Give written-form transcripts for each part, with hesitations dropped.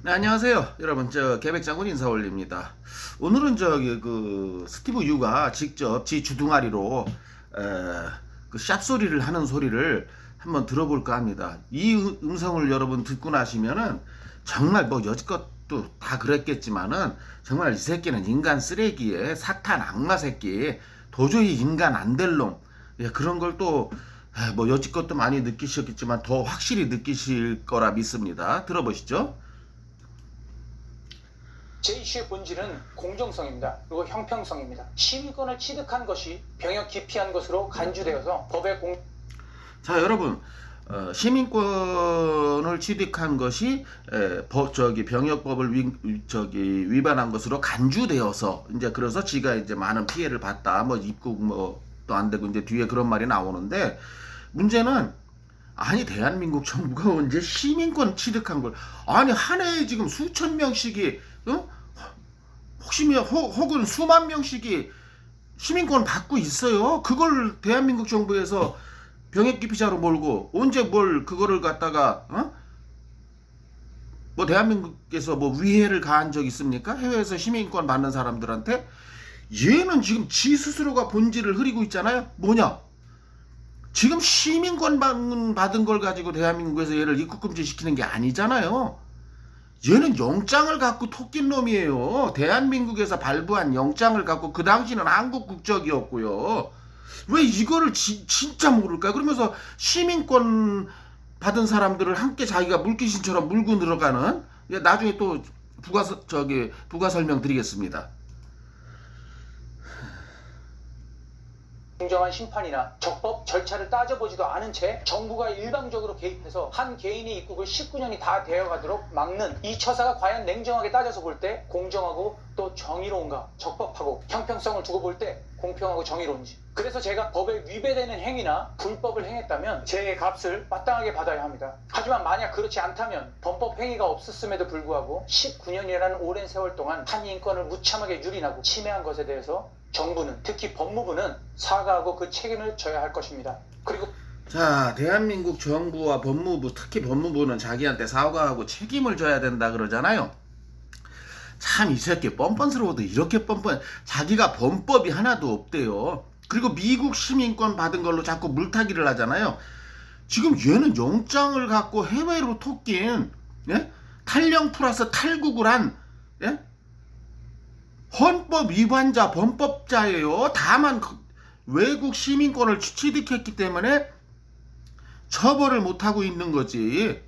네, 안녕하세요. 여러분, 계백장군 인사 올립니다. 오늘은 스티브 유가 직접 지 주둥아리로, 그 샵 소리를 하는 소리를 한번 들어볼까 합니다. 이 음성을 여러분 듣고 나시면은 정말 뭐 여지껏도 다 그랬겠지만은 정말 이 새끼는 인간 쓰레기에 사탄 악마 새끼, 도저히 인간 안 될 놈. 예, 그런 걸 또, 뭐 여지껏도 많이 느끼셨겠지만 더 확실히 느끼실 거라 믿습니다. 들어보시죠. 제2의 본질은 공정성입니다. 그리고 형평성입니다. 시민권을 취득한 것이 병역 기피한 것으로 간주되어서 법의 자, 여러분, 시민권을 취득한 것이 병역법을 위반한 것으로 간주되어서 이제 그래서 지가 이제 많은 피해를 봤다. 뭐 입국 또 안 되고 이제 뒤에 그런 말이 나오는데, 문제는 아니 대한민국 정부가 언제 시민권 취득한 걸, 아니 한 해에 지금 수천 명씩이, 혹은 수만 명씩이 시민권 받고 있어요. 그걸 대한민국 정부에서 병역 기피자로 몰고 언제 뭘 그거를 갖다가 뭐 대한민국에서 뭐 위해를 가한 적 있습니까? 해외에서 시민권 받는 사람들한테. 얘는 지금 지 스스로가 본질을 흐리고 있잖아요. 뭐냐? 지금 시민권 받은 걸 가지고 대한민국에서 얘를 입국 금지시키는 게 아니잖아요. 얘는 영장을 갖고 토낀 놈이에요. 대한민국에서 발부한 영장을 갖고, 그 당시는 한국 국적이었고요. 왜 이거를 진짜 모를까요? 그러면서 시민권 받은 사람들을 함께 자기가 물귀신처럼 물고 들어가는, 나중에 또 부가 설명 드리겠습니다. 공정한 심판이나 적법 절차를 따져보지도 않은 채 정부가 일방적으로 개입해서 한 개인의 입국을 19년이 다 되어가도록 막는 이 처사가 과연 냉정하게 따져서 볼 때 공정하고 또 정의로운가, 적법하고 형평성을 두고 볼 때 공평하고 정의로운지. 그래서 제가 법에 위배되는 행위나 불법을 행했다면 제 값을 마땅하게 받아야 합니다. 하지만 만약 그렇지 않다면 범법 행위가 없었음에도 불구하고 19년이라는 오랜 세월 동안 한 인권을 무참하게 유린하고 침해한 것에 대해서 정부는, 특히 법무부는 사과하고 그 책임을 져야 할 것입니다. 그리고 자, 대한민국 정부와 법무부, 특히 법무부는 자기한테 사과하고 책임을 져야 된다 그러잖아요. 참 이 새끼 뻔뻔스러워도 이렇게 자기가 범법이 하나도 없대요. 그리고 미국 시민권 받은 걸로 자꾸 물타기를 하잖아요. 지금 얘는 영장을 갖고 해외로 토낀, 예? 탈령 플러스 탈국을 한, 예? 헌법 위반자, 범법자예요. 다만 외국 시민권을 취득했기 때문에 처벌을 못하고 있는 거지.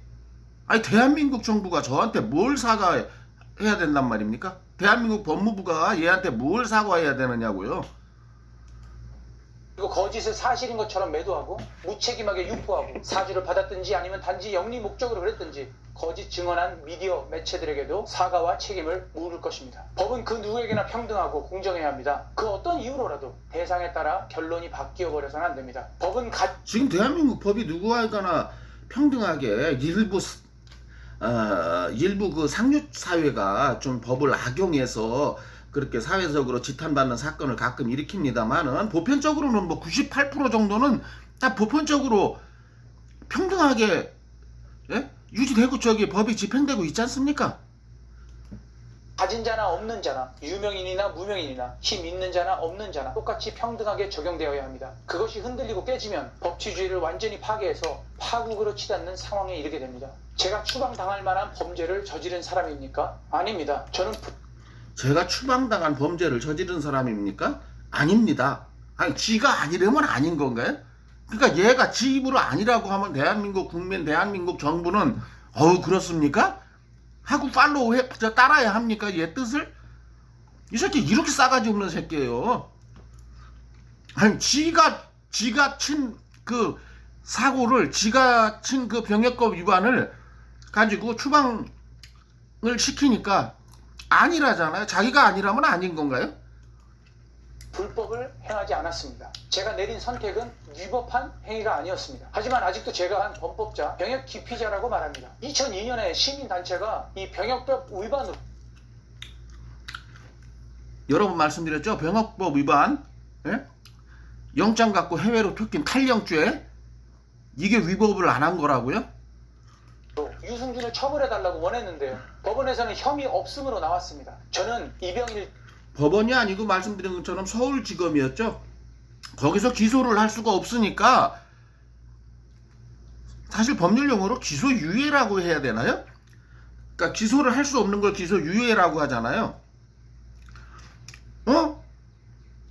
아니 대한민국 정부가 저한테 뭘 사과해야 된단 말입니까? 대한민국 법무부가 얘한테 뭘 사과해야 되느냐고요. 그리고 거짓을 사실인 것처럼 매도하고 무책임하게 유포하고 사주를 받았든지 아니면 단지 영리 목적으로 그랬든지 거짓 증언한 미디어 매체들에게도 사과와 책임을 물을 것입니다. 법은 그 누구에게나 평등하고 공정해야 합니다. 그 어떤 이유로라도 대상에 따라 결론이 바뀌어 버려서는 안 됩니다. 법은 지금 대한민국 법이 누구에게나 평등하게 일부 그 상류 사회가 좀 법을 악용해서 그렇게 사회적으로 지탄받는 사건을 가끔 일으킵니다만은, 보편적으로는 뭐 98% 정도는 다 보편적으로 평등하게, 예? 유지되고 법이 집행되고 있지 않습니까? 가진 자나 없는 자나, 유명인이나 무명인이나, 힘 있는 자나 없는 자나 똑같이 평등하게 적용되어야 합니다. 그것이 흔들리고 깨지면 법치주의를 완전히 파괴해서 파국으로 치닫는 상황에 이르게 됩니다. 제가 추방당할 만한 범죄를 저지른 사람입니까? 아닙니다. 제가 추방당한 범죄를 저지른 사람입니까? 아닙니다. 아니, 지가 아니라면 아닌 건가요? 그러니까 얘가 지 입으로 아니라고 하면 대한민국 국민, 대한민국 정부는 그렇습니까? 하고 따라야 합니까? 얘 뜻을? 이 새끼 이렇게 싸가지 없는 새끼예요. 아니, 지가 친 그 사고를, 지가 친 그 병역법 위반을 가지고 추방을 시키니까 아니라잖아요. 자기가 아니라면 아닌 건가요? 불법을 행하지 않았습니다. 제가 내린 선택은 위법한 행위가 아니었습니다. 하지만 아직도 제가 한 범법자, 병역 기피자라고 말합니다. 2002년에 시민단체가 이 병역법 위반으로, 여러 번 말씀드렸죠. 병역법 위반, 예? 영장 갖고 해외로 토낀 탈령죄, 이게 위법을 안 한 거라고요? 유승준을 처벌해달라고 원했는데요. 법원에서는 혐의 없음으로 나왔습니다. 저는 이병일 법원이 아니고 말씀드린 것처럼 서울지검이었죠. 거기서 기소를 할 수가 없으니까 사실 법률용어로 기소유예라고 해야 되나요? 그러니까 기소를 할 수 없는 걸 기소유예라고 하잖아요.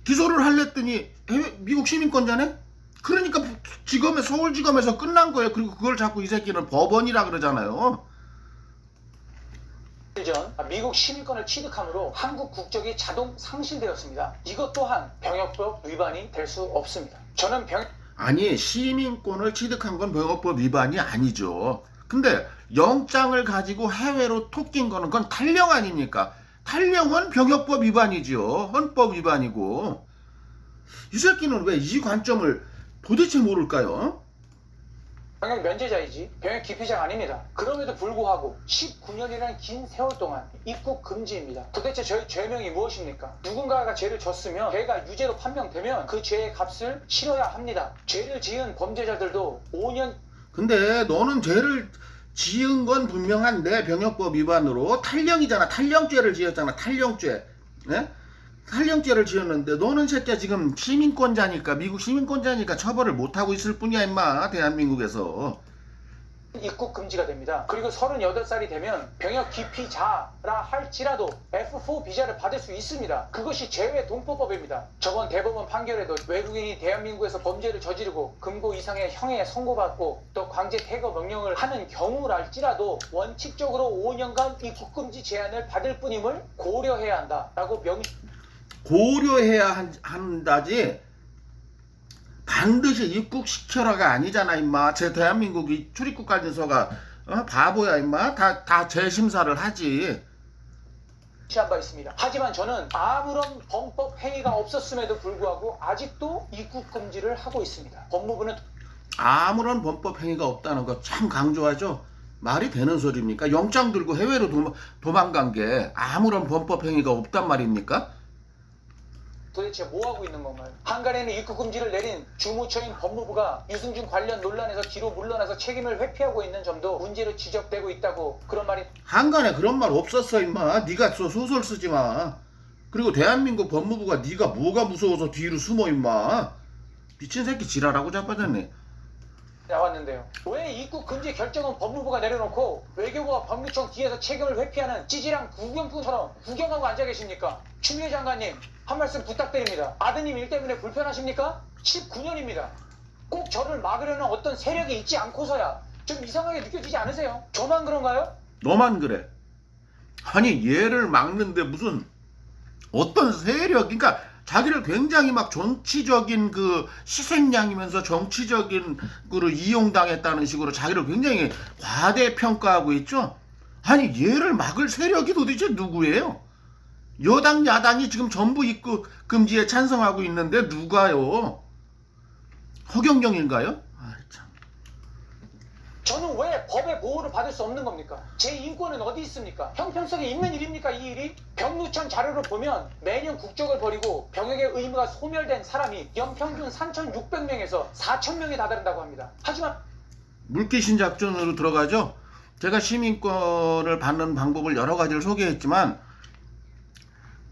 기소를 하랬더니 미국 시민권자네? 그러니까 서울지검에서 끝난 거예요. 그리고 그걸 자꾸 이 새끼는 법원이라 그러잖아요. 전 미국 시민권을 취득함으로 한국 국적이 자동 상실되었습니다. 이것 또한 병역법 위반이 될 수 없습니다. 저는 아니, 시민권을 취득한 건 병역법 위반이 아니죠. 근데 영장을 가지고 해외로 토낀 거는 그건 탈령 아닙니까? 탈령은 병역법 위반이죠. 헌법 위반이고. 이 새끼는 왜 이 관점을 도대체 모를까요? 병역 면제자이지 병역 기피자가 아닙니다. 그럼에도 불구하고 19년이라는 긴 세월 동안 입국 금지입니다. 도대체 저희 죄명이 무엇입니까? 누군가가 죄를 졌으면 걔가 유죄로 판명되면 그 죄의 값을 치러야 합니다. 죄를 지은 범죄자들도 5년. 근데 너는 죄를 지은 건 분명한데 병역법 위반으로 탈령이잖아. 탈령죄를 지었잖아. 탈령죄. 네? 탈령죄를 지었는데 너는 새끼야 지금 시민권자니까, 미국 시민권자니까 처벌을 못하고 있을 뿐이야 임마. 대한민국에서. 입국 금지가 됩니다. 그리고 38살이 되면 병역 기피자라 할지라도 F4 비자를 받을 수 있습니다. 그것이 제외 동포법입니다. 저번 대법원 판결에도 외국인이 대한민국에서 범죄를 저지르고 금고 이상의 형에 선고받고 또 강제 퇴거 명령을 하는 경우랄지라도 원칙적으로 5년간 입국 금지 제한을 받을 뿐임을 고려해야 한다라고 고려해야 한다지 반드시 입국시켜라가 아니잖아 임마. 제 대한민국이 출입국 관리소가 바보야 임마. 다 재심사를 하지. 취한 바 있습니다. 하지만 저는 아무런 범법 행위가 없었음에도 불구하고 아직도 입국 금지를 하고 있습니다. 법무부는 아무런 범법 행위가 없다는 거 참 강조하죠. 말이 되는 소리입니까? 영장 들고 해외로 도망간 게 아무런 범법 행위가 없단 말입니까? 도대체 뭐하고 있는 건가요? 한간에는 입국 금지를 내린 주무처인 법무부가 유승준 관련 논란에서 뒤로 물러나서 책임을 회피하고 있는 점도 문제로 지적되고 있다고 그런 말이. 한간에 그런 말 없었어 임마. 네가 소설 쓰지 마. 그리고 대한민국 법무부가 네가 뭐가 무서워서 뒤로 숨어 임마. 미친 새끼 지랄하고 자빠졌네. 나왔는데요. 왜 입국 금지 결정은 법무부가 내려놓고 외교부와 법무청 뒤에서 책임을 회피하는 찌질한 구경꾼처럼 구경하고 앉아 계십니까? 추미애 장관님 한 말씀 부탁드립니다. 아드님 일 때문에 불편하십니까? 19년입니다. 꼭 저를 막으려는 어떤 세력이 있지 않고서야 좀 이상하게 느껴지지 않으세요? 저만 그런가요? 너만 그래. 아니 얘를 막는데 무슨 어떤 세력, 그러니까 자기를 굉장히 막 정치적인 그 희생양이면서 정치적인 거로 이용당했다는 식으로 자기를 굉장히 과대평가하고 있죠. 아니 얘를 막을 세력이 도대체 누구예요? 여당 야당이 지금 전부 입국 금지에 찬성하고 있는데 누가요? 허경영인가요? 아, 참. 저는 왜 법의 보호를 받을 수 없는 겁니까? 제 인권은 어디 있습니까? 형평성이 있는 일입니까 이 일이? 병무청 자료를 보면 매년 국적을 버리고 병역의 의무가 소멸된 사람이 연평균 3,600명에서 4,000명에 다다른다고 합니다. 하지만 물귀신 작전으로 들어가죠. 제가 시민권을 받는 방법을 여러 가지를 소개했지만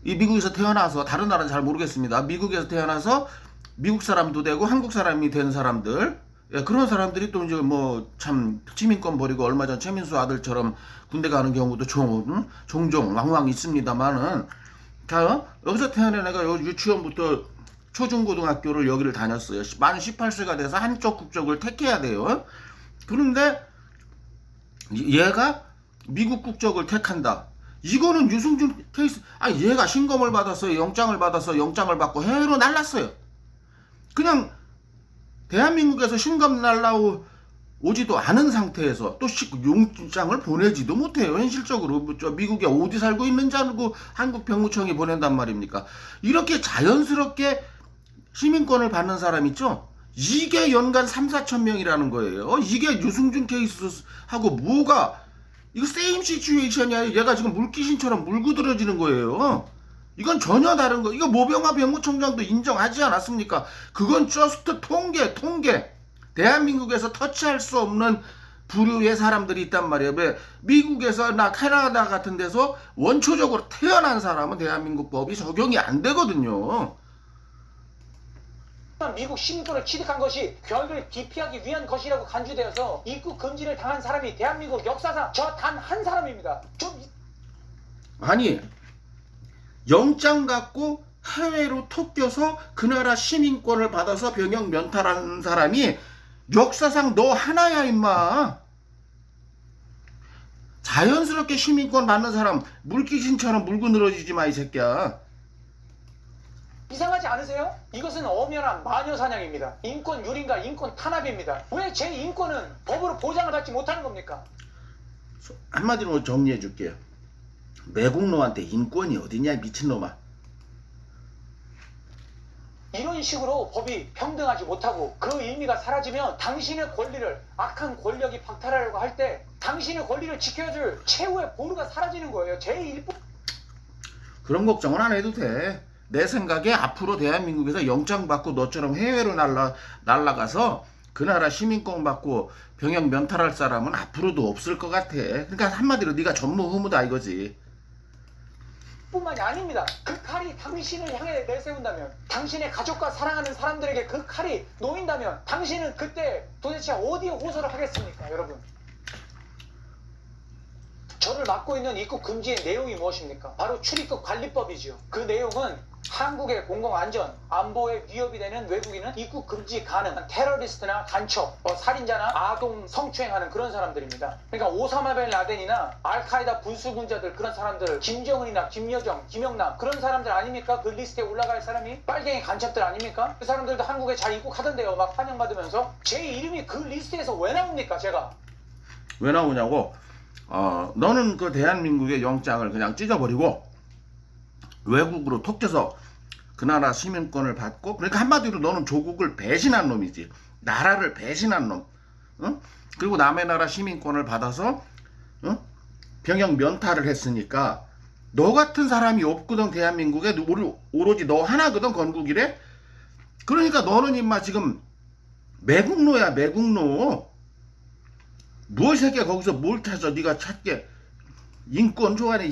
이 미국에서 태어나서, 다른 나라는 잘 모르겠습니다. 미국에서 태어나서 미국 사람도 되고 한국 사람이 된 사람들, 예, 그런 사람들이 또 이제 뭐 참 시민권 버리고 얼마 전 최민수 아들처럼 군대 가는 경우도 종종 왕왕 있습니다만은, 자, 여기서 태어난 애가 유치원부터 초중고등학교를 여기를 다녔어요. 만 18세가 돼서 한쪽 국적을 택해야 돼요. 그런데 얘가 미국 국적을 택한다. 이거는 유승준 케이스. 아니 얘가 신검을 받았어요. 영장을 받고 해외로 날랐어요. 그냥 대한민국에서 신검 날라오지도 않은 상태에서 또 용장을 보내지도 못해요. 현실적으로 저 미국에 어디 살고 있는지 알고 한국 병무청이 보낸단 말입니까? 이렇게 자연스럽게 시민권을 받는 사람 있죠? 이게 연간 3,4천 명이라는 거예요. 이게 유승준 케이스하고 뭐가, 이거 세임 시츄에이션이야. 얘가 지금 물귀신처럼 물고 들어지는 거예요. 이건 전혀 다른 거. 이거 모병화 병무청장도 인정하지 않았습니까? 그건 저스트 통계. 대한민국에서 터치할 수 없는 부류의 사람들이 있단 말이에요. 왜 미국에서나 캐나다 같은 데서 원초적으로 태어난 사람은 대한민국 법이 적용이 안 되거든요. 미국 시민권을 취득한 것이 결을 기피하기 위한 것이라고 간주되어서 입국 금지를 당한 사람이 대한민국 역사상 저 단 한 사람입니다. 아니, 영장 갖고 해외로 톡껴서 그 나라 시민권을 받아서 병역 면탈하는 사람이 역사상 너 하나야 임마. 자연스럽게 시민권 받는 사람 물귀신처럼 물고 늘어지지 마 이 새끼야. 이상하지 않으세요? 이것은 엄연한 마녀사냥입니다. 인권 유린과 인권 탄압입니다. 왜 제 인권은 법으로 보장을 받지 못하는 겁니까? 한마디로 정리해 줄게요. 매국노한테 인권이 어디냐 미친놈아. 이런 식으로 법이 평등하지 못하고 그 의미가 사라지면 당신의 권리를 악한 권력이 박탈하려고 할 때 당신의 권리를 지켜줄 최후의 보루가 사라지는 거예요. 제1부 그런 걱정은 안 해도 돼. 내 생각에 앞으로 대한민국에서 영장 받고 너처럼 해외로 날라가서 그 나라 시민권 받고 병역 면탈할 사람은 앞으로도 없을 것 같아. 그러니까 한마디로 네가 전무후무다 이거지. 뿐만이 아닙니다. 그 칼이 당신을 향해 내세운다면, 당신의 가족과 사랑하는 사람들에게 그 칼이 놓인다면 당신은 그때 도대체 어디에 호소를 하겠습니까, 여러분? 저를 맡고 있는 입국 금지의 내용이 무엇입니까? 바로 출입국 관리법이지요. 그 내용은 한국의 공공안전, 안보에 위협이 되는 외국인은 입국 금지 가능. 테러리스트나 간첩, 살인자나 아동 성추행하는 그런 사람들입니다. 그러니까 오사마 벤 라덴이나 알카에다 분수군자들 그런 사람들, 김정은이나 김여정, 김영남 그런 사람들 아닙니까? 그 리스트에 올라갈 사람이 빨갱이 간첩들 아닙니까? 그 사람들도 한국에 잘 입국하던데요. 막 환영받으면서. 제 이름이 그 리스트에서 왜 나옵니까, 제가? 왜 나오냐고? 너는 그 대한민국의 영장을 그냥 찢어버리고 외국으로 톡져서 그 나라 시민권을 받고, 그러니까 한마디로 너는 조국을 배신한 놈이지. 나라를 배신한 놈. 응? 그리고 남의 나라 시민권을 받아서 병역 면탈을 했으니까 너 같은 사람이 없거든. 대한민국에 오로지 너 하나거든. 건국이래. 그러니까 너는 임마 지금 매국노야 매국노. 뭘 새끼야 거기서 뭘 찾아. 네가 찾게 인권 좋아하네.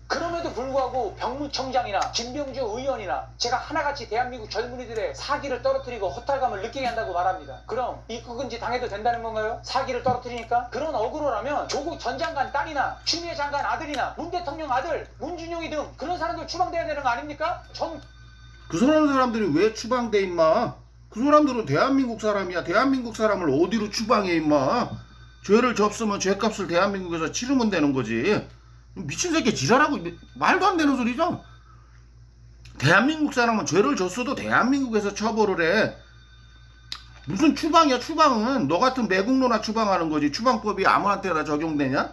그럼에도 불구하고 병무청장이나 김병주 의원이나 제가 하나같이 대한민국 젊은이들의 사기를 떨어뜨리고 허탈감을 느끼게 한다고 말합니다. 그럼 입국금지 당해도 된다는 건가요? 사기를 떨어뜨리니까? 그런 억울하라면 조국 전 장관 딸이나 추미애 장관 아들이나 문 대통령 아들, 문준용이 등 그런 사람들 추방돼야 되는 거 아닙니까? 그 사람들이 왜 추방돼 임마? 그 사람들은 대한민국 사람이야. 대한민국 사람을 어디로 추방해 임마? 죄를 접수면 죄값을 대한민국에서 치르면 되는 거지. 미친 새끼 지랄하고 말도 안 되는 소리죠. 대한민국 사람은 죄를 졌어도 대한민국에서 처벌을 해. 무슨 추방이야. 추방은 너 같은 매국노나 추방하는 거지. 추방법이 아무한테나 적용되냐?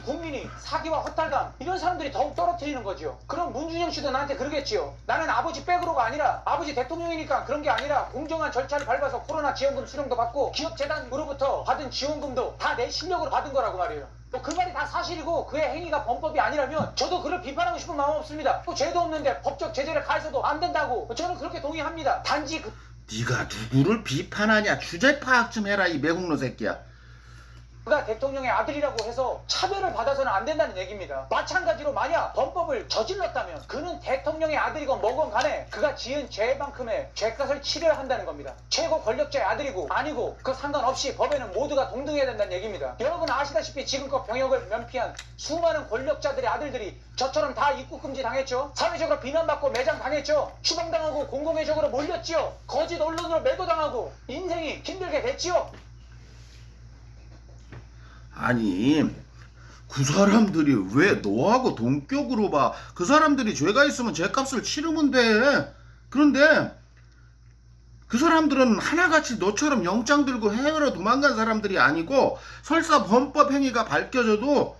국민이 사기와 허탈감 이런 사람들이 더욱 떨어뜨리는 거죠. 그럼 문준영 씨도 나한테 그러겠지요. 나는 아버지 백으로가 아니라 아버지 대통령이니까 그런 게 아니라 공정한 절차를 밟아서 코로나 지원금 수령도 받고 기업재단으로부터 받은 지원금도 다 내 실력으로 받은 거라고 말이에요. 그 말이 다 사실이고 그의 행위가 범법이 아니라면 저도 그를 비판하고 싶은 마음 없습니다. 또 죄도 없는데 법적 제재를 가해서도 안 된다고 저는 그렇게 동의합니다. 단지 네가 누구를 비판하냐. 주제 파악 좀 해라 이 매국노 새끼야. 그가 대통령의 아들이라고 해서 차별을 받아서는 안 된다는 얘기입니다. 마찬가지로 만약 범법을 저질렀다면 그는 대통령의 아들이건 뭐건 간에 그가 지은 죄만큼의 죄값을 치러야 한다는 겁니다. 최고 권력자의 아들이고 아니고 그 상관없이 법에는 모두가 동등해야 된다는 얘기입니다. 여러분 아시다시피 지금껏 병역을 면피한 수많은 권력자들의 아들들이 저처럼 다 입국금지 당했죠. 사회적으로 비난받고 매장당했죠. 추방당하고 공공의적으로 몰렸지요. 거짓 언론으로 매도당하고 인생이 힘들게 됐지요. 아니 그 사람들이 왜 너하고 동격으로 봐. 그 사람들이 죄가 있으면 죄값을 치르면 돼. 그런데 그 사람들은 하나같이 너처럼 영장 들고 해외로 도망간 사람들이 아니고 설사 범법 행위가 밝혀져도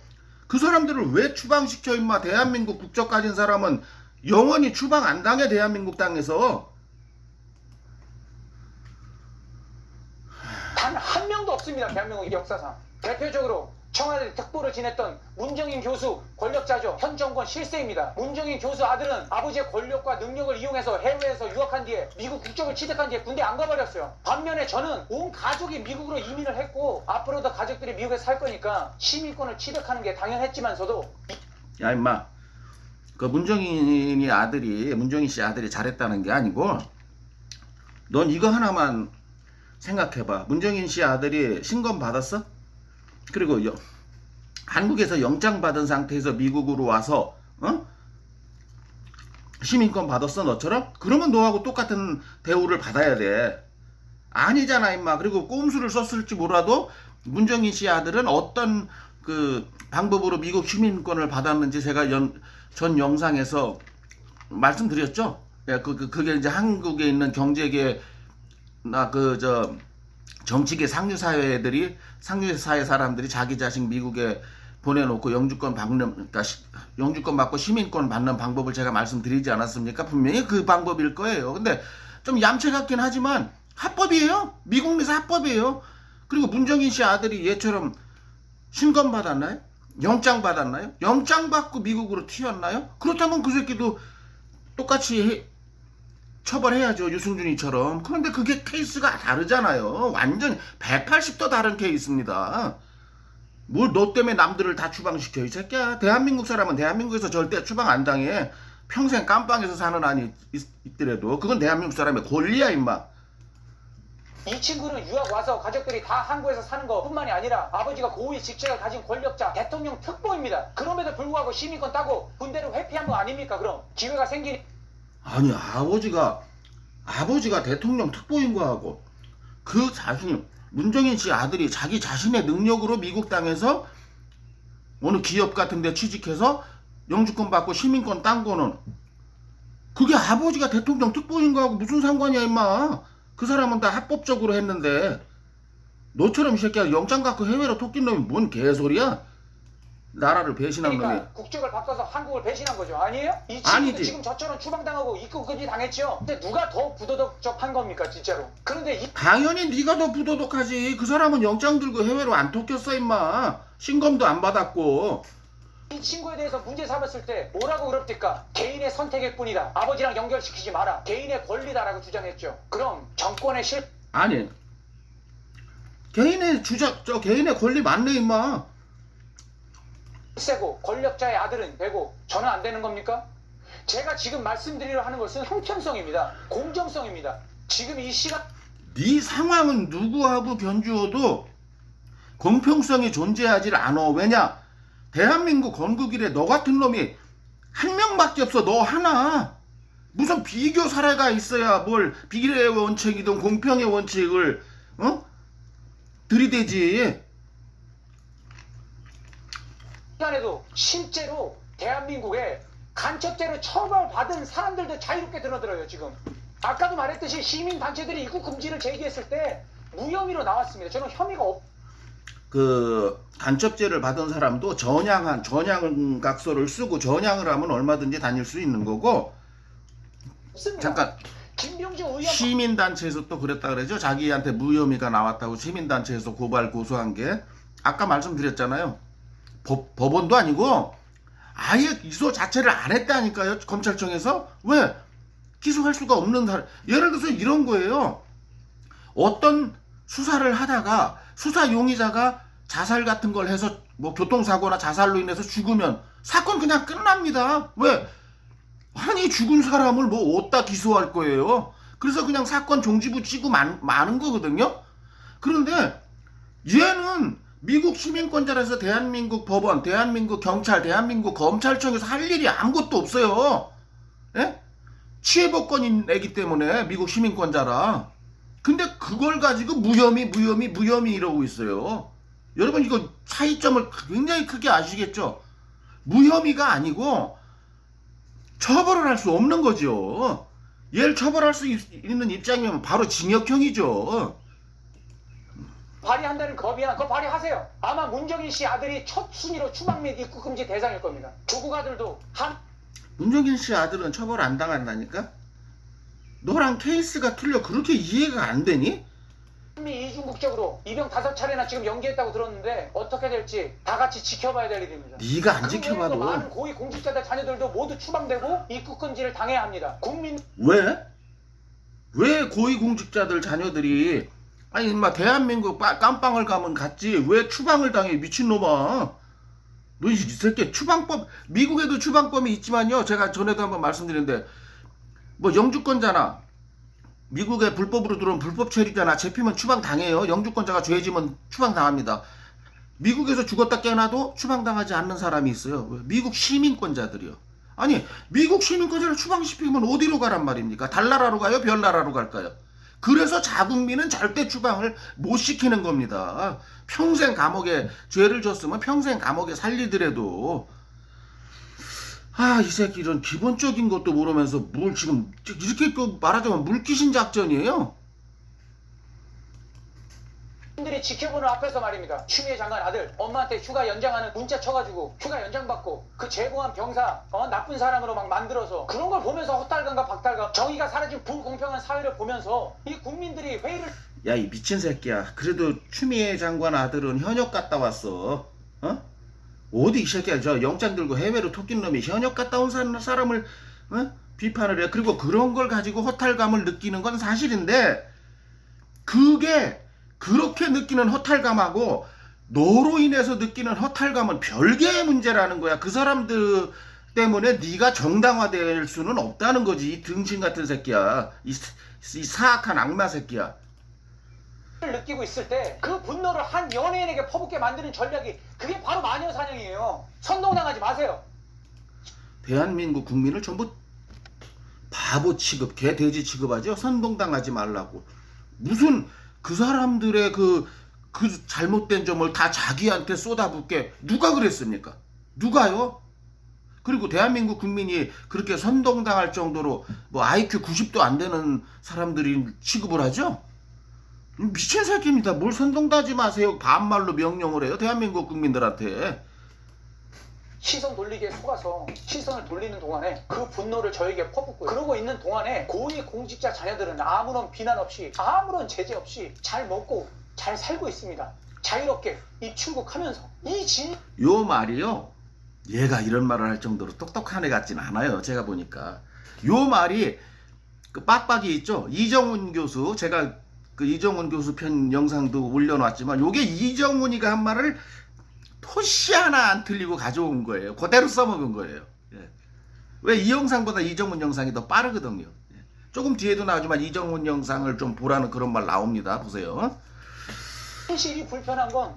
그 사람들을 왜 추방시켜 임마. 대한민국 국적 가진 사람은 영원히 추방 안 당해. 대한민국 땅에서 단 한 명도 없습니다. 대한민국 역사상. 대표적으로 청와대 특보를 지냈던 문정인 교수 권력자죠. 현 정권 실세입니다. 문정인 교수 아들은 아버지의 권력과 능력을 이용해서 해외에서 유학한 뒤에 미국 국적을 취득한 뒤에 군대 안 가버렸어요. 반면에 저는 온 가족이 미국으로 이민을 했고 앞으로도 가족들이 미국에 살 거니까 시민권을 취득하는 게 당연했지만서도 야 임마, 그 문정인 씨 아들이 잘했다는 게 아니고 넌 이거 하나만 생각해봐. 문정인 씨 아들이 신검 받았어? 그리고 한국에서 영장 받은 상태에서 미국으로 와서 시민권 받았어 너처럼? 그러면 너하고 똑같은 대우를 받아야 돼. 아니잖아 임마. 그리고 꼼수를 썼을지 몰라도 문정인 씨 아들은 어떤 그 방법으로 미국 시민권을 받았는지 제가 전 영상에서 말씀드렸죠. 예, 그게 이제 한국에 있는 경제계 정치계 상류사회 사람들이 자기 자식 미국에 보내놓고 영주권 받고 시민권 받는 방법을 제가 말씀드리지 않았습니까? 분명히 그 방법일 거예요. 근데 좀 얌체 같긴 하지만 합법이에요. 미국 내에서 합법이에요. 그리고 문정인 씨 아들이 얘처럼 신검 받았나요? 영장 받았나요? 영장 받고 미국으로 튀었나요? 그렇다면 그 새끼도 똑같이 처벌해야죠. 유승준이처럼. 그런데 그게 케이스가 다르잖아요. 완전 180도 다른 케이스입니다. 뭘 너 때문에 남들을 다 추방시켜 이 새끼야. 대한민국 사람은 대한민국에서 절대 추방 안 당해. 평생 깜빵에서 사는 안이 있더라도 그건 대한민국 사람의 권리야 임마. 이 친구는 유학 와서 가족들이 다 한국에서 사는 것뿐만이 아니라 아버지가 고위 직책을 가진 권력자 대통령 특보입니다. 그럼에도 불구하고 시민권 따고 군대를 회피한 거 아닙니까? 그럼 기회가 생기니 아니 아버지가 대통령 특보인 거하고 그 자신 문정인 씨 아들이 자기 자신의 능력으로 미국 땅에서 어느 기업 같은 데 취직해서 영주권 받고 시민권 딴 거는 그게 아버지가 대통령 특보인 거하고 무슨 상관이야 임마. 그 사람은 다 합법적으로 했는데 너처럼 이 새끼야 영장 갖고 해외로 토낀 놈이 뭔 개소리야. 나라를 배신한 놈이. 그러니까 국적을 바꿔서 한국을 배신한 거죠. 아니에요? 이 친구도 아니지. 지금 저처럼 추방당하고 입국금지 당했죠. 근데 누가 더 부도덕적한 겁니까 진짜로. 그런데 당연히 네가 더 부도덕하지. 그 사람은 영장 들고 해외로 안 토꼈어 임마. 신검도 안 받았고. 이 친구에 대해서 문제 삼았을 때 뭐라고 그럽니까? 개인의 선택일 뿐이다. 아버지랑 연결시키지 마라. 개인의 권리다라고 주장했죠. 그럼 정권의 아니 개인의 권리 맞네 임마. 세고 권력자의 아들은 되고 저는 안 되는 겁니까? 제가 지금 말씀드리려 하는 것은 형평성입니다. 공정성입니다. 지금 이 시간 네 상황은 누구하고 견주어도 공평성이 존재하지 않아. 왜냐? 대한민국 건국 이래 너 같은 놈이 한 명밖에 없어. 너 하나. 무슨 비교 사례가 있어야 뭘 비례의 원칙이든 공평의 원칙을 들이대지. 시간에도 실제로 대한민국에 간첩죄로 처벌받은 사람들도 자유롭게 드러들어요. 지금 아까도 말했듯이 시민단체들이 입국 금지를 제기했을 때 무혐의로 나왔습니다. 저는 혐의가 그 간첩죄를 받은 사람도 전향각서를 쓰고 전향을 하면 얼마든지 다닐 수 있는 거고. 없습니다. 잠깐. 김병주 의원 시민단체에서 또 그랬다 그러죠. 자기한테 무혐의가 나왔다고 시민단체에서 고소한 게 아까 말씀드렸잖아요. 법원도 아니고 아예 기소 자체를 안 했다니까요. 검찰청에서. 왜? 기소할 수가 없는 사람. 예를 들어서 이런 거예요. 어떤 수사를 하다가 수사 용의자가 자살 같은 걸 해서 뭐 교통사고나 자살로 인해서 죽으면 사건 그냥 끝납니다. 왜? 아니 죽은 사람을 뭐 어디다 기소할 거예요. 그래서 그냥 사건 종지부 치고 마는 거거든요. 그런데 얘는 미국 시민권자라서 대한민국 법원, 대한민국 경찰, 대한민국 검찰청에서 할 일이 아무것도 없어요. 예? 취해복권이 내기 때문에 미국 시민권자라. 근데 그걸 가지고 무혐의 이러고 있어요. 여러분 이거 차이점을 굉장히 크게 아시겠죠? 무혐의가 아니고 처벌을 할 수 없는 거죠. 얘를 처벌할 수 있는 입장이면 바로 징역형이죠. 발의한다는 겁이야. 그거 발의하세요. 아마 문정인 씨 아들이 첫 순위로 추방 및 입국 금지 대상일 겁니다. 조국 아들도 문정인 씨 아들은 처벌 안 당한다니까? 너랑 케이스가 틀려. 그렇게 이해가 안 되니? 한미 이중국적으로 이병 5차례나 지금 연기했다고 들었는데 어떻게 될지 다 같이 지켜봐야 될 일입니다. 네가 안 그 지켜봐도 외에도 많은 고위 공직자들 자녀들도 모두 추방되고 입국 금지를 당해야 합니다. 국민 왜 고위공직자들 자녀들이 아니 인마 대한민국 깜빵을 가면 갔지 왜 추방을 당해 미친놈아. 너 이 새끼 추방법 미국에도 추방법이 있지만요 제가 전에도 한번 말씀드렸는데 뭐 영주권자나 미국에 불법으로 들어온 불법 체류자나 잡히면 추방 당해요. 영주권자가 죄지면 추방 당합니다. 미국에서 죽었다 깨어나도 추방 당하지 않는 사람이 있어요. 미국 시민권자들이요. 아니 미국 시민권자를 추방시키면 어디로 가란 말입니까? 달나라로 가요? 별나라로 갈까요? 그래서 자국민은 절대 추방을 못 시키는 겁니다. 평생 감옥에 죄를 졌으면 평생 감옥에 살리더라도 이 새끼 이런 기본적인 것도 모르면서 뭘 지금 이렇게 말하자면 물귀신 작전이에요. 들이 지켜보는 앞에서 말입니다. 추미애 장관 아들 엄마한테 휴가 연장하는 문자 쳐가지고 휴가 연장받고 그 제보한 병사 나쁜 사람으로 막 만들어서 그런 걸 보면서 헛달감과 박달감 정의가 사라진 불공평한 사회를 보면서 이 국민들이 회의를 야 이 미친 새끼야. 그래도 추미애 장관 아들은 현역 갔다 왔어. 어디 이 새끼야 저 영장 들고 해외로 토낀 놈이 현역 갔다 온 사람을 비판을 해. 그리고 그런 걸 가지고 허탈감을 느끼는 건 사실인데 그게 그렇게 느끼는 허탈감하고 너로 인해서 느끼는 허탈감은 별개의 문제라는 거야. 그 사람들 때문에 네가 정당화될 수는 없다는 거지. 이 등신 같은 새끼야. 이 사악한 악마 새끼야. 느끼고 있을 때 그 분노를 한 연예인에게 퍼붓게 만드는 전략이 그게 바로 마녀 사냥이에요. 선동당하지 마세요. 대한민국 국민을 전부 바보 취급, 개 돼지 취급하죠. 선동당하지 말라고. 무슨 그 사람들의 그 잘못된 점을 다 자기한테 쏟아붓게 누가 그랬습니까? 누가요? 그리고 대한민국 국민이 그렇게 선동당할 정도로 뭐 IQ 90도 안 되는 사람들이 취급을 하죠? 미친 새끼입니다. 뭘 선동하지 마세요. 반말로 명령을 해요. 대한민국 국민들한테. 시선 돌리기에 속아서 시선을 돌리는 동안에 그 분노를 저에게 퍼붓고요. 그러고 있는 동안에 고위 공직자 자녀들은 아무런 비난 없이 아무런 제재 없이 잘 먹고 잘 살고 있습니다. 자유롭게 입출국하면서 요 말이요. 얘가 이런 말을 할 정도로 똑똑한 애 같진 않아요. 제가 보니까. 요 말이 그 빡빡이 있죠. 이정훈 교수 제가 그 이정훈 교수 편 영상도 올려놨지만 요게 이정훈이가 한 말을 토시 하나 안 틀리고 가져온 거예요. 그대로 써먹은 거예요. 예. 왜 이 영상보다 이정훈 영상이 더 빠르거든요. 예. 조금 뒤에도 나오지만 이정훈 영상을 좀 보라는 그런 말 나옵니다. 보세요. 현실이 불편한 건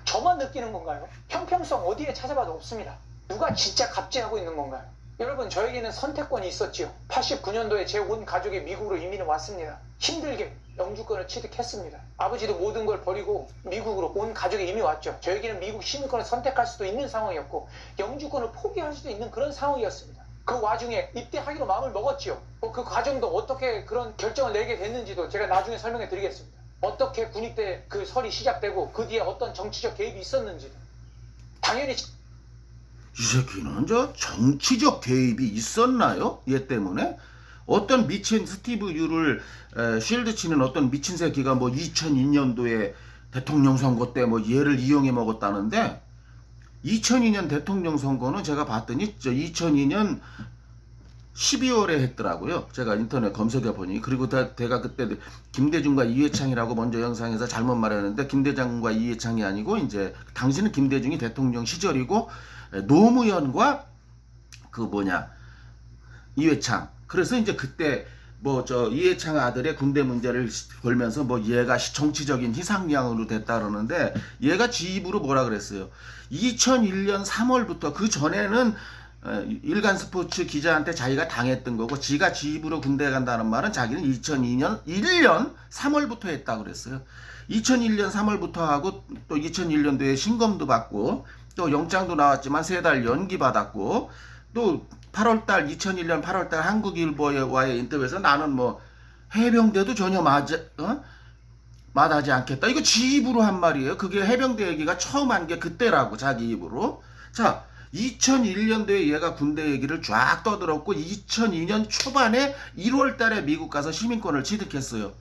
저만 느끼는 건가요? 형평성 어디에 찾아봐도 없습니다. 누가 진짜 갑질하고 있는 건가요? 여러분 저에게는 선택권이 있었지요. 89년도에 제 온 가족이 미국으로 이민을 왔습니다. 힘들게 영주권을 취득했습니다. 아버지도 모든 걸 버리고 미국으로 온 가족이 이미 왔죠. 저에게는 미국 시민권을 선택할 수도 있는 상황이었고 영주권을 포기할 수도 있는 그런 상황이었습니다. 그 와중에 입대하기로 마음을 먹었지요. 그 과정도 어떻게 그런 결정을 내게 됐는지도 제가 나중에 설명해 드리겠습니다. 어떻게 군입대 그 설이 시작되고 그 뒤에 어떤 정치적 개입이 있었는지도 당연히 이 새끼는 저 정치적 개입이 있었나요? 얘 때문에? 어떤 미친 스티브 유를 쉴드 치는 어떤 미친 새끼가 뭐 2002년도에 대통령 선거 때 뭐 얘를 이용해 먹었다는데 2002년 대통령 선거는 제가 봤더니 2002년 12월에 했더라고요. 제가 인터넷 검색해 보니. 그리고 제가 그때 김대중과 이회창이라고 먼저 영상에서 잘못 말했는데 김대중과 이회창이 아니고 이제 당시는 김대중이 대통령 시절이고 노무현과 이회창. 그래서 이제 그때 뭐 이회창 아들의 군대 문제를 걸면서 뭐 얘가 정치적인 희생양으로 됐다 그러는데 얘가 지 입으로 뭐라 그랬어요. 2001년 3월부터 그 전에는 일간 스포츠 기자한테 자기가 당했던 거고 지가 지 입으로 군대 간다는 말은 자기는 2001년 3월부터 했다 그랬어요. 2001년 3월부터 하고 또 2001년도에 신검도 받고 또 영장도 나왔지만 3달 연기 받았고 또 2001년 8월달 한국일보와의 인터뷰에서 나는 뭐 해병대도 전혀 마다하지 않겠다. 이거 지 입으로 한 말이에요. 그게 해병대 얘기가 처음 한 게 그때라고 자기 입으로. 자 2001년도에 얘가 군대 얘기를 쫙 떠들었고 2002년 초반에 1월달에 미국 가서 시민권을 취득했어요.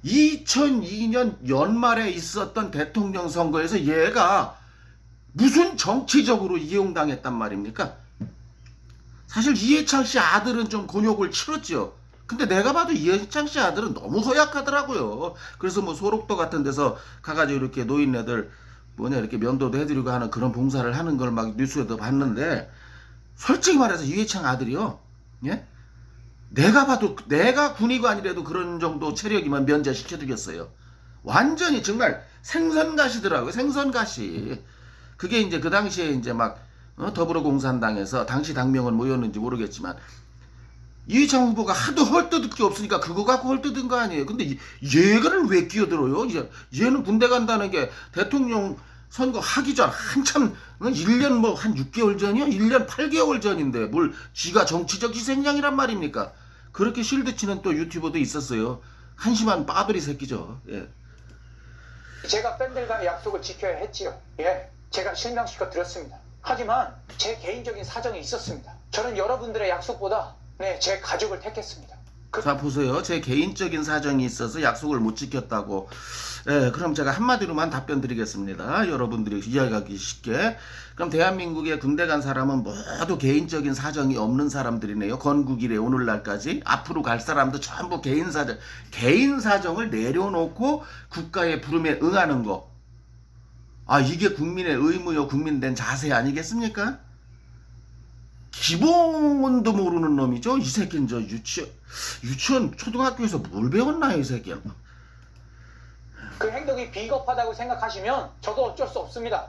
2002년 연말에 있었던 대통령 선거에서 얘가 무슨 정치적으로 이용당했단 말입니까? 사실 이해창 씨 아들은 좀 곤욕을 치렀죠. 근데 내가 봐도 이해창 씨 아들은 너무 허약하더라고요. 그래서 뭐 소록도 같은 데서 가가지고 이렇게 노인네들 이렇게 면도도 해드리고 하는 그런 봉사를 하는 걸 막 뉴스에도 봤는데, 솔직히 말해서 이해창 아들이요, 예? 내가 봐도, 내가 군의관이라도 그런 정도 체력이면 면제시켜주겠어요. 완전히 정말 생선가시더라고요. 생선가시. 그게 이제 그 당시에 이제 막 더불어공산당에서, 당시 당명은 뭐였는지 모르겠지만, 이해창 후보가 하도 헐뜯을 게 없으니까 그거 갖고 헐뜯은 거 아니에요. 근데 얘를 왜 끼어들어요? 얘는 군대 간다는 게 대통령 선거 하기 전 한참 1년 뭐 한 6개월 전이요? 1년 8개월 전인데 뭘 지가 정치적 희생양이란 말입니까? 그렇게 실드 치는 또 유튜버도 있었어요. 한심한 빠돌이 새끼죠. 예. 제가 팬들과의 약속을 지켜야 했지요. 예, 제가 실명시켜 드렸습니다. 하지만 제 개인적인 사정이 있었습니다. 저는 여러분들의 약속보다 제 가족을 택했습니다. 자, 보세요. 제 개인적인 사정이 있어서 약속을 못 지켰다고. 예, 그럼 제가 한마디로만 답변 드리겠습니다. 여러분들이 이해하기 쉽게. 그럼 대한민국에 군대 간 사람은 모두 개인적인 사정이 없는 사람들이네요. 건국이래 오늘날까지. 앞으로 갈 사람도 전부 개인 사정을 내려놓고 국가의 부름에 응하는 거. 아, 이게 국민의 의무요, 국민된 자세 아니겠습니까? 기본도 모르는 놈이죠. 이 새끼는 저 유치원 초등학교에서 뭘 배웠나요, 이 새끼는. 그 행동이 비겁하다고 생각하시면 저도 어쩔 수 없습니다.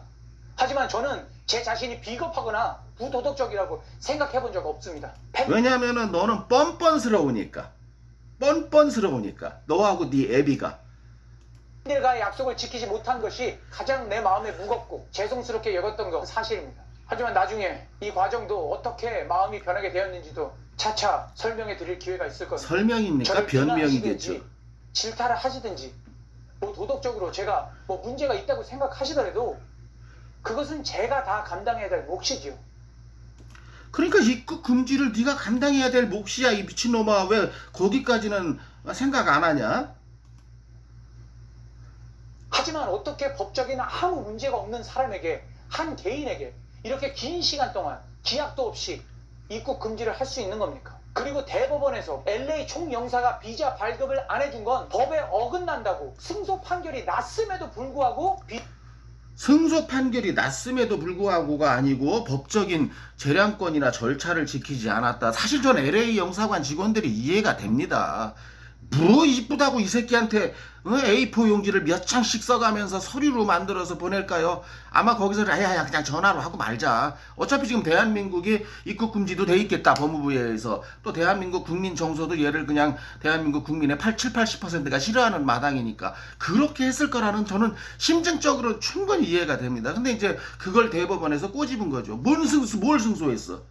하지만 저는 제 자신이 비겁하거나 부도덕적이라고 생각해 본 적 없습니다. 왜냐면은 너는 뻔뻔스러우니까. 너하고 네 애비가. 팬들과의 약속을 지키지 못한 것이 가장 내 마음에 무겁고 죄송스럽게 여겼던 건 사실입니다. 하지만 나중에 이 과정도 어떻게 마음이 변하게 되었는지도 차차 설명해 드릴 기회가 있을 겁니다. 설명입니까? 저를 변명이겠죠. 비난하시든지 질타를 하시든지 뭐 도덕적으로 제가 뭐 문제가 있다고 생각하시더라도 그것은 제가 다 감당해야 될 몫이지요. 그러니까 입국 금지를 네가 감당해야 될 몫이야, 이 미친놈아. 왜 거기까지는 생각 안 하냐? 하지만 어떻게 법적인 아무 문제가 없는 사람에게, 한 개인에게 이렇게 긴 시간 동안 기약도 없이 입국 금지를 할 수 있는 겁니까? 그리고 대법원에서 LA 총영사가 비자 발급을 안 해준 건 법에 어긋난다고 승소 판결이 났음에도 불구하고 승소 판결이 났음에도 불구하고가 아니고 법적인 재량권이나 절차를 지키지 않았다. 사실 전 LA 영사관 직원들이 이해가 됩니다. 뭐 이쁘다고 이 새끼한테 A4 용지를 몇 장씩 써가면서 서류로 만들어서 보낼까요? 아마 거기서 야야 그냥 전화로 하고 말자. 어차피 지금 대한민국이 입국 금지도 돼 있겠다, 법무부에서. 또 대한민국 국민 정서도 얘를 그냥 대한민국 국민의 80-80%가 싫어하는 마당이니까 그렇게 했을 거라는 저는 심증적으로는 충분히 이해가 됩니다. 근데 이제 그걸 대법원에서 꼬집은 거죠. 뭘 승소했어?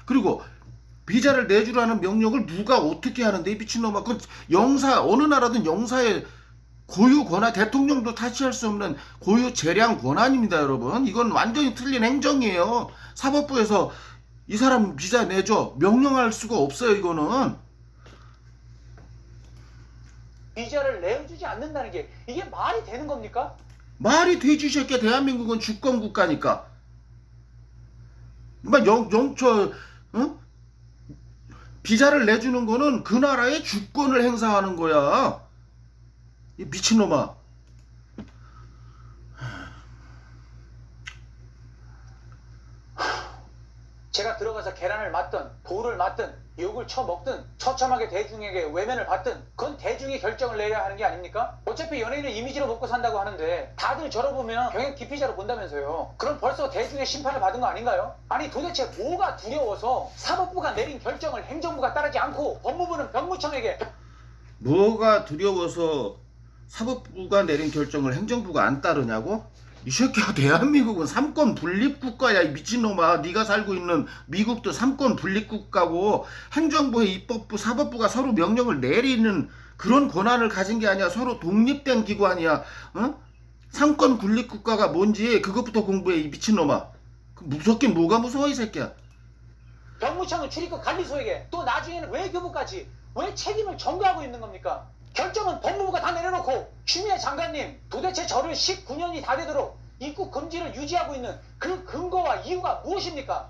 그리고 비자를 내주라는 명령을 누가 어떻게 하는데, 이 미친놈아. 그 영사, 어느 나라든 영사의 고유 권한, 대통령도 타치할 수 없는 고유 재량 권한입니다, 여러분. 이건 완전히 틀린 행정이에요. 사법부에서 이 사람 비자 내줘 명령할 수가 없어요, 이거는. 비자를 내주지 않는다는 게 이게 말이 되는 겁니까? 말이 되지, 새끼야. 대한민국은 주권 국가니까. 비자를 내주는 거는 그 나라의 주권을 행사하는 거야. 이 미친놈아. 제가 들어가서 계란을 맞든 돌을 맞든 욕을 쳐먹든 처참하게 대중에게 외면을 받든 그건 대중이 결정을 내려야 하는 게 아닙니까? 어차피 연예인은 이미지로 먹고 산다고 하는데 다들 저러 보면 경영 기피자로 본다면서요. 그럼 벌써 대중의 심판을 받은 거 아닌가요? 아니 도대체 뭐가 두려워서 사법부가 내린 결정을 행정부가 따르지 않고 법무부는 병무청에게 뭐가 두려워서 사법부가 내린 결정을 행정부가 안 따르냐고? 이 새끼야, 대한민국은 삼권 분립국가야, 이 미친놈아. 네가 살고 있는 미국도 삼권 분립국가고 행정부의 입법부, 사법부가 서로 명령을 내리는 그런 권한을 가진 게 아니야. 서로 독립된 기관이야. 삼권 분립국가가 뭔지 그것부터 공부해, 이 미친놈아. 무섭긴 뭐가 무서워, 이 새끼야. 병무청은 출입국 관리소에게 또 나중에는 외교부까지 왜 책임을 전가하고 있는 겁니까? 결정은 법무부가 다 내려놓고 추미애 장관님 도대체 저를 19년이 다 되도록 입국 금지를 유지하고 있는 그 근거와 이유가 무엇입니까?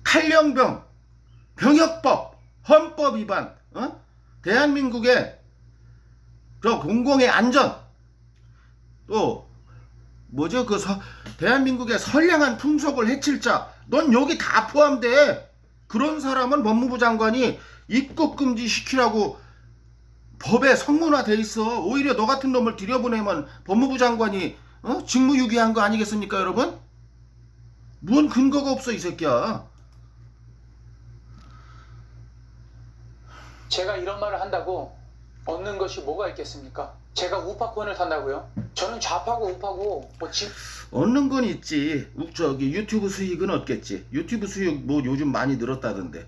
탈영병, 병역법, 헌법 위반, 대한민국의 저 공공의 안전, 또 뭐죠 대한민국의 선량한 풍속을 해칠 자, 넌 여기 다 포함돼. 그런 사람은 법무부 장관이 입국 금지 시키라고 법에 성문화돼 있어. 오히려 너 같은 놈을 들여보내면 법무부 장관이 직무유기한 거 아니겠습니까, 여러분? 뭔 근거가 없어 이 새끼야. 제가 이런 말을 한다고 얻는 것이 뭐가 있겠습니까? 제가 우파권을 탄다고요? 저는 좌파고 우파고 얻는 건 있지. 저기 유튜브 수익은 얻겠지. 유튜브 수익 뭐 요즘 많이 늘었다던데.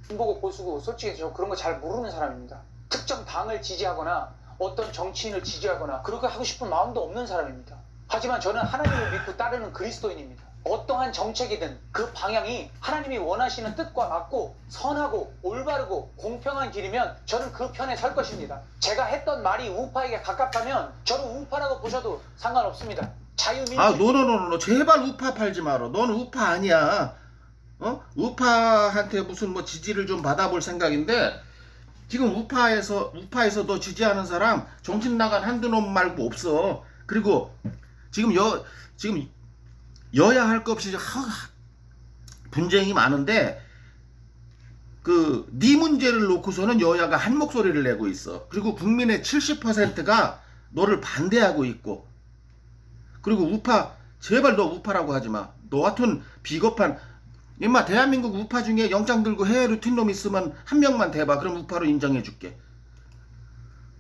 진보고 보수고 솔직히 저 그런 거 잘 모르는 사람입니다. 특정 당을 지지하거나 어떤 정치인을 지지하거나 그렇게 하고 싶은 마음도 없는 사람입니다. 하지만 저는 하나님을 믿고 따르는 그리스도인입니다. 어떠한 정책이든 그 방향이 하나님이 원하시는 뜻과 맞고 선하고 올바르고 공평한 길이면 저는 그 편에 설 것입니다. 제가 했던 말이 우파에게 가깝다면 저를 우파라고 보셔도 상관없습니다. 자유민주. 노 제발 우파 팔지 마라. 넌 우파 아니야. 우파한테 무슨 뭐 지지를 좀 받아볼 생각인데 지금 우파에서 너 지지하는 사람 정신 나간 한두 놈 말고 없어. 그리고 지금 여야 할 것 없이 분쟁이 많은데 네 문제를 놓고서는 여야가 한 목소리를 내고 있어. 그리고 국민의 70%가 너를 반대하고 있고. 그리고 우파 제발 너 우파라고 하지 마. 너 같은 비겁한 임마 대한민국 우파 중에 영장 들고 해외로 튄 놈 있으면 한 명만 대봐. 그럼 우파로 인정해 줄게.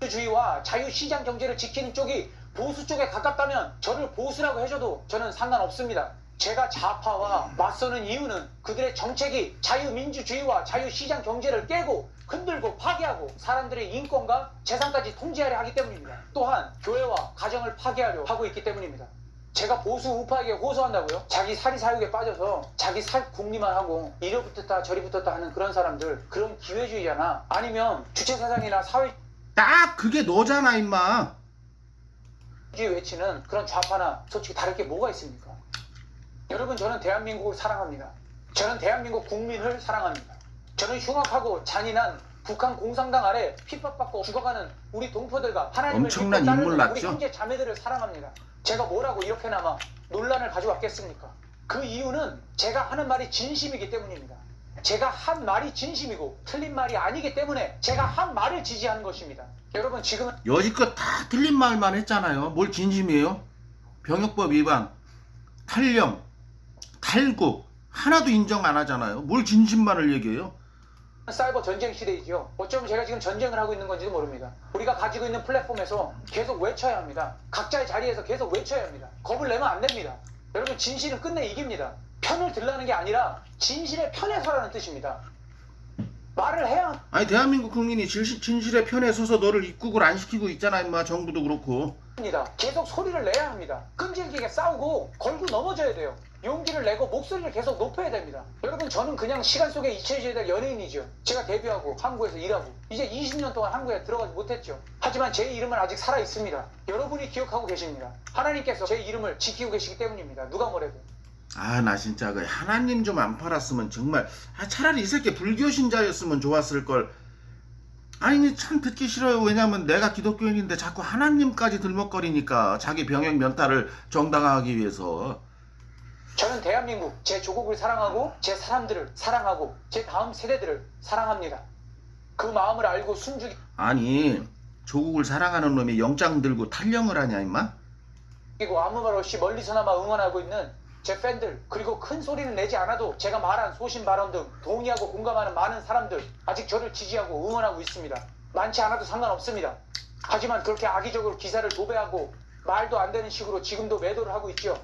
주의와 자유시장 경제를 지키는 쪽이 보수 쪽에 가깝다면 저를 보수라고 해줘도 저는 상관없습니다. 제가 좌파와 맞서는 이유는 그들의 정책이 자유민주주의와 자유시장 경제를 깨고 흔들고 파괴하고 사람들의 인권과 재산까지 통제하려 하기 때문입니다. 또한 교회와 가정을 파괴하려 하고 있기 때문입니다. 제가 보수 우파에게 호소한다고요? 자기 사리사욕에 빠져서 자기 살 궁리만 하고 이리 붙었다 저리 붙었다 하는 그런 사람들, 그런 기회주의자나 아니면 주체사상이나 사회 딱 그게 너잖아 임마. 주의 외치는 그런 좌파나 솔직히 다를 게 뭐가 있습니까? 여러분, 저는 대한민국을 사랑합니다. 저는 대한민국 국민을 사랑합니다. 저는 흉악하고 잔인한 북한 공산당 아래 핍박받고 죽어가는 우리 동포들과 하나님을 엄청난 믿고 인물 따르는 우리 났죠? 형제 자매들을 사랑합니다. 제가 뭐라고 이렇게나마 논란을 가져왔겠습니까? 그 이유는 제가 하는 말이 진심이기 때문입니다. 제가 한 말이 진심이고 틀린 말이 아니기 때문에 제가 한 말을 지지하는 것입니다. 여러분, 지금은 여지껏 다 틀린 말만 했잖아요. 뭘 진심이에요? 병역법 위반, 탈령, 탈국 하나도 인정 안 하잖아요. 뭘 진심만을 얘기해요? 사이버 전쟁 시대이죠. 어쩌면 제가 지금 전쟁을 하고 있는 건지도 모릅니다. 우리가 가지고 있는 플랫폼에서 계속 외쳐야 합니다. 각자의 자리에서 계속 외쳐야 합니다. 겁을 내면 안 됩니다. 여러분, 진실은 끝내 이깁니다. 편을 들라는 게 아니라 진실의 편에 서라는 뜻입니다. 말을 해야 아니 대한민국 국민이 진실의 편에 서서 너를 입국을 안 시키고 있잖아 임마. 정부도 그렇고. 합니다. 계속 소리를 내야 합니다. 끈질기게 싸우고 걸고 넘어져야 돼요. 용기를 내고 목소리를 계속 높여야 됩니다. 여러분, 저는 그냥 시간 속에 잊혀져야 될 연예인이죠. 제가 데뷔하고 한국에서 일하고 이제 20년 동안 한국에 들어가지 못했죠. 하지만 제 이름은 아직 살아있습니다. 여러분이 기억하고 계십니다. 하나님께서 제 이름을 지키고 계시기 때문입니다. 누가 뭐래도. 나 진짜 그 하나님 좀 안 팔았으면 정말 차라리 이 새끼 불교 신자였으면 좋았을 걸. 아니 참 듣기 싫어요. 왜냐면 내가 기독교인인데 자꾸 하나님까지 들먹거리니까 자기 병역 면탈을 정당화하기 위해서. 저는 대한민국, 제 조국을 사랑하고 제 사람들을 사랑하고 제 다음 세대들을 사랑합니다. 그 마음을 알고 숨죽이. 아니 조국을 사랑하는 놈이 영장 들고 탈령을 하냐 임마? 그리고 아무 말 없이 멀리서나마 응원하고 있는 제 팬들, 그리고 큰 소리는 내지 않아도 제가 말한 소신 발언 등 동의하고 공감하는 많은 사람들, 아직 저를 지지하고 응원하고 있습니다. 많지 않아도 상관없습니다. 하지만 그렇게 악의적으로 기사를 도배하고 말도 안 되는 식으로 지금도 매도를 하고 있죠.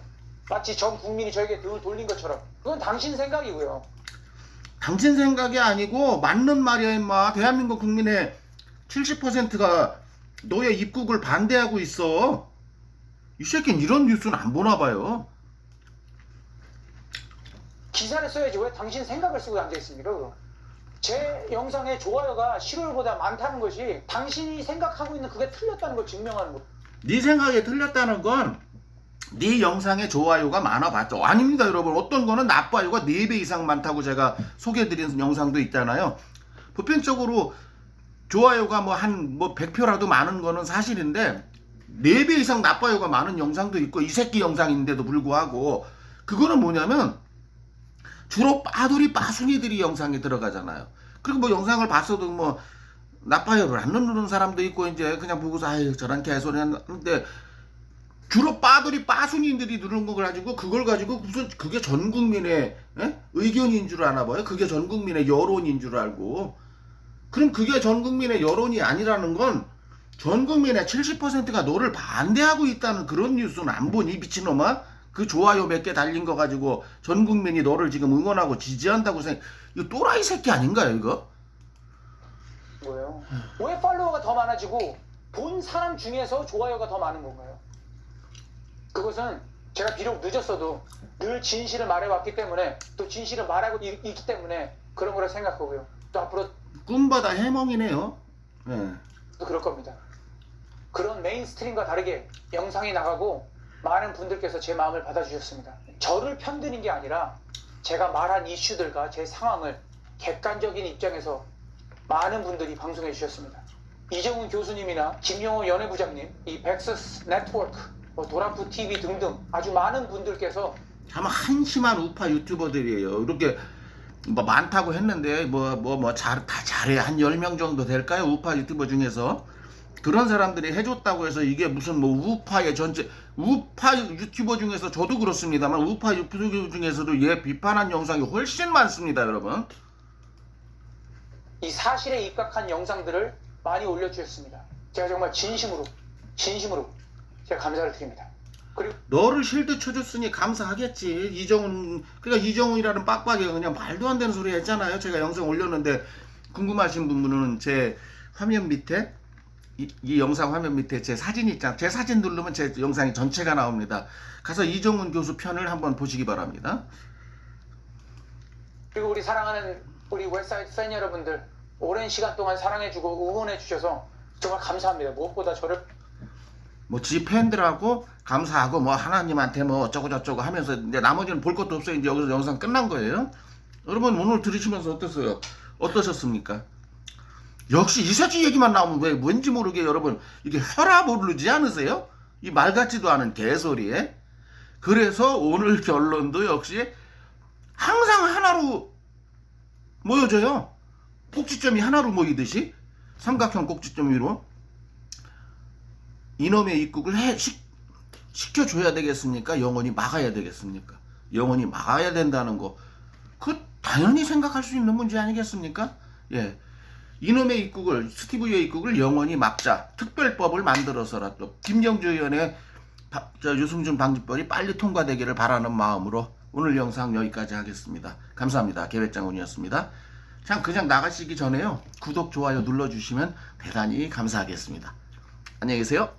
마치 전 국민이 저에게 등을 돌린 것처럼. 그건 당신 생각이고요. 당신 생각이 아니고 맞는 말이야 임마. 대한민국 국민의 70%가 너의 입국을 반대하고 있어. 이 새끼는 이런 뉴스는 안 보나 봐요. 기사를 써야지 왜 당신 생각을 쓰고 앉아있습니까? 그럼 제 영상의 좋아요가 실효율보다 많다는 것이 당신이 생각하고 있는 그게 틀렸다는 걸 증명하는 거예요. 네 생각이 틀렸다는 건 네 영상에 좋아요가 많아봤죠. 아닙니다, 여러분. 어떤 거는 나빠요가 4배 이상 많다고 제가 소개해드린 영상도 있잖아요. 보편적으로 좋아요가 뭐 한 100표라도 많은 거는 사실인데 4배 이상 나빠요가 많은 영상도 있고 이 새끼 영상인데도 불구하고 그거는 뭐냐면 주로 빠돌이 빠순이들이 영상에 들어가잖아요. 그리고 뭐 영상을 봤어도 뭐 나빠요를 안 누르는 사람도 있고 이제 그냥 보고서 아유 저런 개소리 하는데 주로 빠돌이 빠순이들이 누르는 거 가지고 그걸 가지고 무슨 그게 전 국민의 의견인 줄 아나 봐요. 그게 전 국민의 여론인 줄 알고. 그럼 그게 전 국민의 여론이 아니라는 건 전 국민의 70%가 너를 반대하고 있다는 그런 뉴스는 안 보니 미친놈아? 그 좋아요 몇 개 달린 거 가지고 전 국민이 너를 지금 응원하고 지지한다고 이거 또라이 새끼 아닌가요 이거? 뭐예요? 왜 팔로워가 더 많아지고 본 사람 중에서 좋아요가 더 많은 건가요? 그것은 제가 비록 늦었어도 늘 진실을 말해왔기 때문에 또 진실을 말하고 있기 때문에 그런 거라 생각하고요. 또 앞으로 꿈보다 해몽이네요. 네. 또 그럴 겁니다. 그런 메인스트림과 다르게 영상이 나가고 많은 분들께서 제 마음을 받아주셨습니다. 저를 편드는 게 아니라 제가 말한 이슈들과 제 상황을 객관적인 입장에서 많은 분들이 방송해 주셨습니다. 이정훈 교수님이나 김용호 연예부장님, 이 백서스 네트워크, 도라프 TV 등등 아주 많은 분들께서 참 한심한 우파 유튜버들이에요. 이렇게 뭐 많다고 했는데 다 잘해. 한 10명 정도 될까요? 우파 유튜버 중에서. 그런 사람들이 해줬다고 해서 이게 무슨 뭐 우파의 전체 우파 유튜버 중에서 저도 그렇습니다만 우파 유튜버 중에서도 얘 비판한 영상이 훨씬 많습니다, 여러분. 이 사실에 입각한 영상들을 많이 올려주셨습니다. 제가 정말 진심으로 제가 감사를 드립니다. 그리고 너를 실드 쳐줬으니 감사하겠지. 그러니까 이정훈이라는 빡빡이가 그냥 말도 안 되는 소리 했잖아요. 제가 영상 올렸는데 궁금하신 분은 제 화면 밑에 이 영상 화면 밑에 제 사진이 있잖아요. 제 사진 누르면 제 영상이 전체가 나옵니다. 가서 이정훈 교수 편을 한번 보시기 바랍니다. 그리고 우리 사랑하는 우리 웹사이트 팬 여러분들 오랜 시간 동안 사랑해주고 응원해주셔서 정말 감사합니다. 무엇보다 저를 뭐 지 팬들하고 감사하고 뭐 하나님한테 뭐 어쩌고 저쩌고 하면서 이제 나머지는 볼 것도 없어요. 이제 여기서 영상 끝난 거예요. 여러분 오늘 들으시면서 어땠어요? 어떠셨습니까? 역시 이 새끼 얘기만 나오면 왜 뭔지 모르게 여러분 이게 혈압 오르지 않으세요? 이 말 같지도 않은 개소리에. 그래서 오늘 결론도 역시 항상 하나로 모여져요. 꼭지점이 하나로 모이듯이 삼각형 꼭지점 위로. 이놈의 입국을 시켜줘야 되겠습니까? 영원히 막아야 되겠습니까? 영원히 막아야 된다는 거, 그 당연히 생각할 수 있는 문제 아니겠습니까? 예, 이놈의 입국을, 스티브의 입국을 영원히 막자. 특별법을 만들어서라도 김경주 의원의 유승준 방지법이 빨리 통과되기를 바라는 마음으로 오늘 영상 여기까지 하겠습니다. 감사합니다. 계획장훈이었습니다. 그냥 나가시기 전에요, 구독, 좋아요 눌러주시면 대단히 감사하겠습니다. 안녕히 계세요.